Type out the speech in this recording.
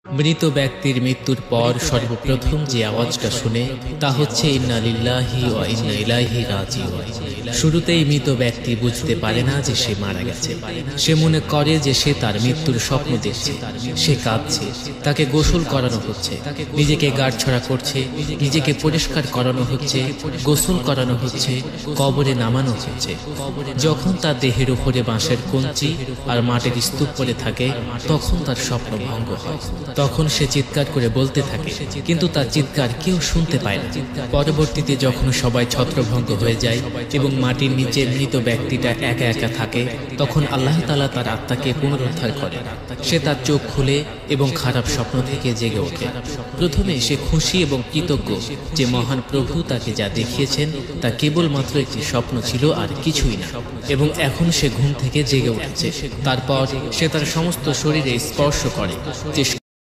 মৃত ব্যক্তির মৃত্যুর পর সর্বপ্রথম যে আওয়াজটা শুনে তা হচ্ছে ইন্না লিল্লাহি ওয়া ইন্না ইলাইহি রাজিউন। শুরুতেই মৃত ব্যক্তি বুঝতে পারে না যে সে মারা গেছে। সে মনে করে যে সে তার মৃত্যুর স্বপ্ন দেখছে। সে কাঁদছে, তাকে গোসল করানো হচ্ছে, নিজেকে গাঁটছড়া করছে, নিজেকে পরিষ্কার করানো হচ্ছে, গোসল করানো হচ্ছে, কবরে নামানো হচ্ছে। যখন তার দেহের উপরে বাঁশের কঞ্চি আর মাটির স্তূপ পড়ে থাকে তখন তার স্বপ্ন ভঙ্গ হয়। তখন সে চিৎকার করে বলতে থাকে, কিন্তু তার চিৎকার কেউ শুনতে পায় না। পরবর্তীতে যখন সবাই ছত্রভঙ্গ হয়ে যায় এবং মাটির নিচে মৃত ব্যক্তিটা একা একা থাকে তখন আল্লাহ তাআলা তার আত্মাকে পুনরুদ্ধার করে। সে তার চোখ খুলে এবং খারাপ স্বপ্ন থেকে জেগে ওঠে। প্রথমে সে খুশি এবং কৃতজ্ঞ যে মহান প্রভু তাকে যা দেখিয়েছেন তা কেবলমাত্র একটি স্বপ্ন ছিল আর কিছুই না, এবং এখন সে ঘুম থেকে জেগে উঠেছে। তারপর সে তার সমস্ত শরীরে স্পর্শ করে যে